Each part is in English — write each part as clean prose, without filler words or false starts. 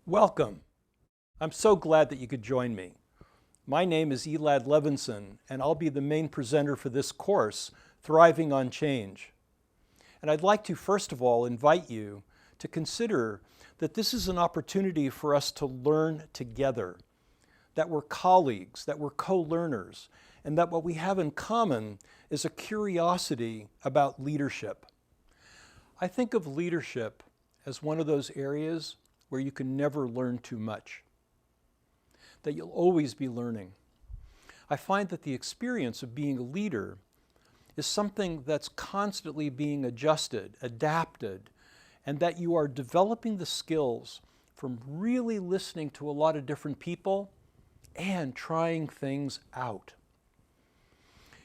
Welcome. I'm so glad that you could join me. My name is Elad Levinson, and I'll be the main presenter for this course, Thriving on Change. And I'd like to, first of all, invite you to consider that this is an opportunity for us to learn together, that we're colleagues, that we're co-learners, and that what we have in common is a curiosity about leadership. I think of leadership as one of those areas where you can never learn too much, that you'll always be learning. I find that the experience of being a leader is something that's constantly being adjusted, adapted, and that you are developing the skills from really listening to a lot of different people and trying things out.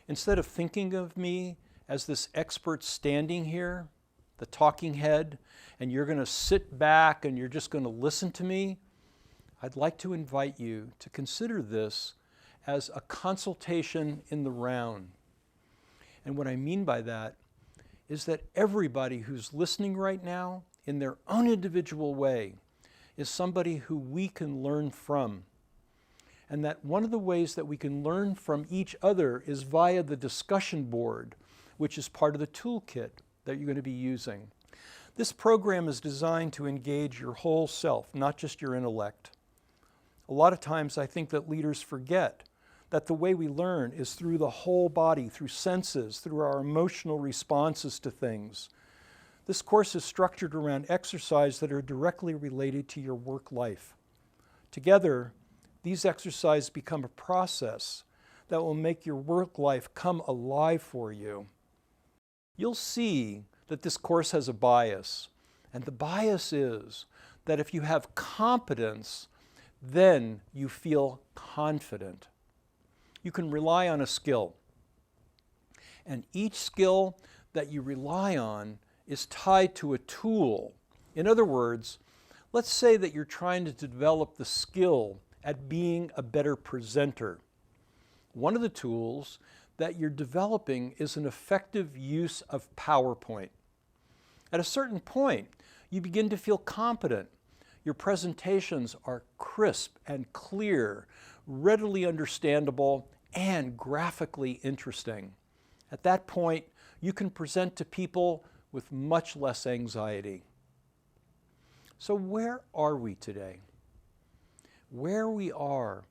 Instead of thinking of me as this expert standing here, the talking head, and you're going to sit back and you're just going to listen to me, I'd like to invite you to consider this as a consultation in the round. And what I mean by that is that everybody who's listening right now, in their own individual way, is somebody who we can learn from. And that one of the ways that we can learn from each other is via the discussion board, which is part of the toolkit that you're going to be using. This program is designed to engage your whole self, not just your intellect. A lot of times I think that leaders forget that the way we learn is through the whole body, through senses, through our emotional responses to things. This course is structured around exercises that are directly related to your work life. Together, these exercises become a process that will make your work life come alive for you. You'll see that this course has a bias, and the bias is that if you have competence, then you feel confident. You can rely on a skill, and each skill that you rely on is tied to a tool. In other words, let's say that you're trying to develop the skill at being a better presenter. One of the tools that you're developing is an effective use of PowerPoint. At a certain point, you begin to feel competent. Your presentations are crisp and clear, readily understandable, and graphically interesting. At that point, you can present to people with much less anxiety. So where are we today? Where we are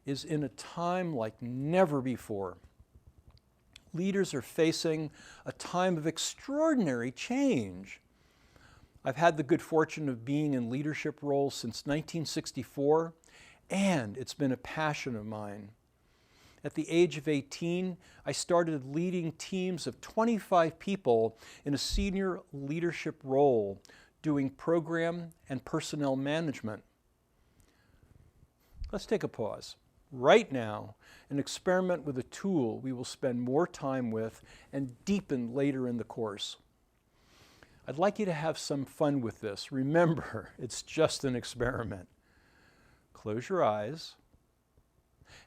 is in a time like never before. Leaders are facing a time of extraordinary change. I've had the good fortune of being in leadership roles since 1964, and it's been a passion of mine. At the age of 18, I started leading teams of 25 people in a senior leadership role, doing program and personnel management. Let's take a pause. Right now, and experiment with a tool we will spend more time with and deepen later in the course. I'd like you to have some fun with this. Remember, it's just an experiment. Close your eyes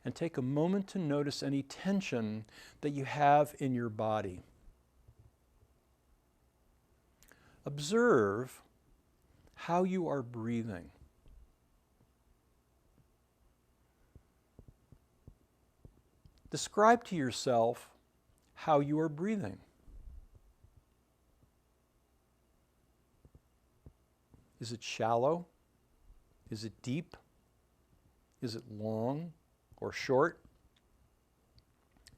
and take a moment to notice any tension that you have in your body. Observe how you are breathing. Describe to yourself how you are breathing. Is it shallow? Is it deep? Is it long or short?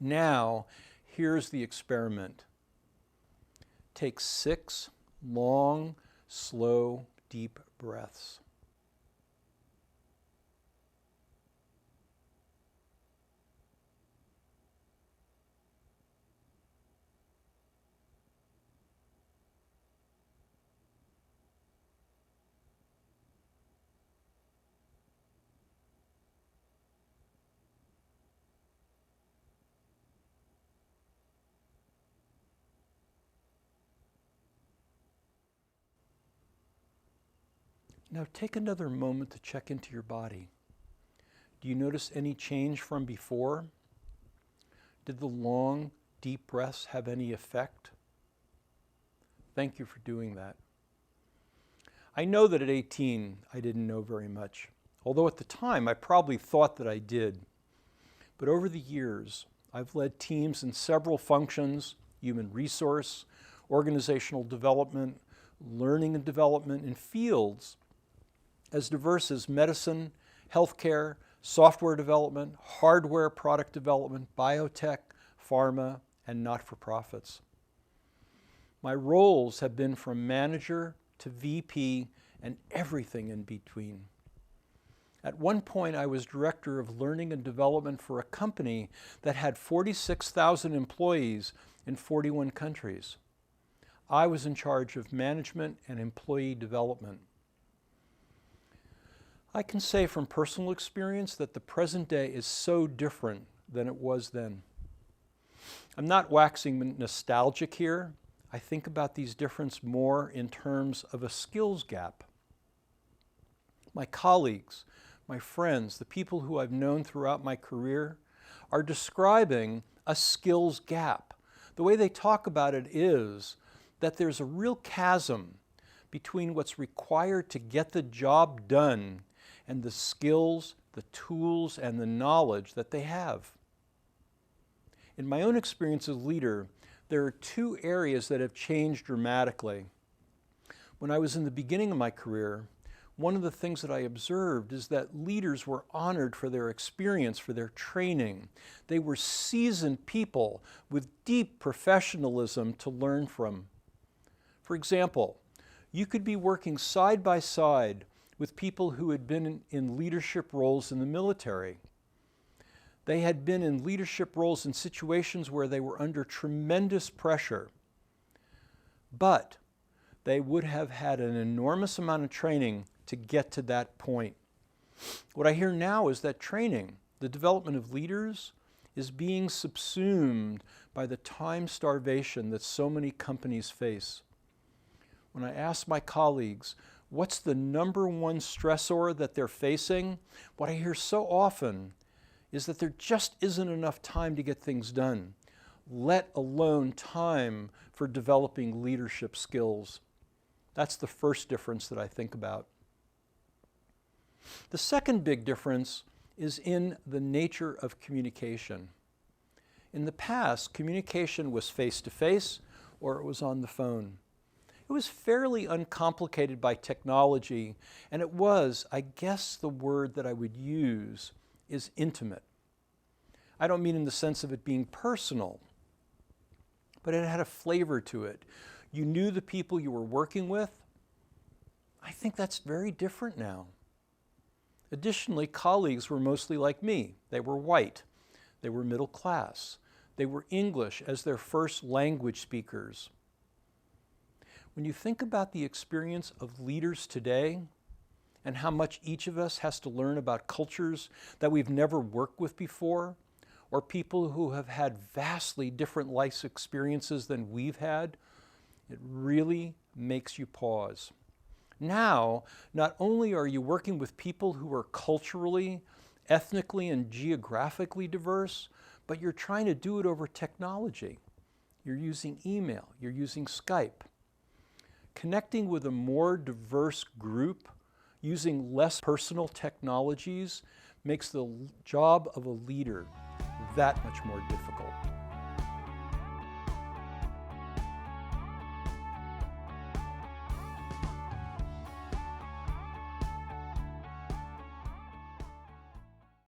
Now, here's the experiment. Take 6 long, slow, deep breaths. Now take another moment to check into your body. Do you notice any change from before? Did the long, deep breaths have any effect? Thank you for doing that. I know that at 18, I didn't know very much, although at the time I probably thought that I did. But over the years, I've led teams in several functions: human resource, organizational development, learning and development in fields as diverse as medicine, healthcare, software development, hardware product development, biotech, pharma, and not-for-profits. My roles have been from manager to VP and everything in between. At one point, I was director of learning and development for a company that had 46,000 employees in 41 countries. I was in charge of management and employee development. I can say from personal experience that the present day is so different than it was then. I'm not waxing nostalgic here. I think about these differences more in terms of a skills gap. My colleagues, my friends, the people who I've known throughout my career are describing a skills gap. The way they talk about it is that there's a real chasm between what's required to get the job done and the skills, the tools, and the knowledge that they have. In my own experience as leader, there are two areas that have changed dramatically. When I was in the beginning of my career, one of the things that I observed is that leaders were honored for their experience, for their training. They were seasoned people with deep professionalism to learn from. For example, you could be working side by side with people who had been in leadership roles in the military. They had been in leadership roles in situations where they were under tremendous pressure, but they would have had an enormous amount of training to get to that point. What I hear now is that training, the development of leaders, is being subsumed by the time starvation that so many companies face. When I ask my colleagues, what's the number one stressor that they're facing, what I hear so often is that there just isn't enough time to get things done, let alone time for developing leadership skills. That's the first difference that I think about. The second big difference is in the nature of communication. In the past, communication was face-to-face or it was on the phone. It was fairly uncomplicated by technology, and it was, I guess the word that I would use is intimate. I don't mean in the sense of it being personal, but it had a flavor to it. You knew the people you were working with. I think that's very different now. Additionally, colleagues were mostly like me. They were white. They were middle class. They were English as their first language speakers. When you think about the experience of leaders today and how much each of us has to learn about cultures that we've never worked with before, or people who have had vastly different life experiences than we've had, it really makes you pause. Now, not only are you working with people who are culturally, ethnically, and geographically diverse, but you're trying to do it over technology. You're using email, you're using Skype. Connecting with a more diverse group using less personal technologies makes the job of a leader that much more difficult.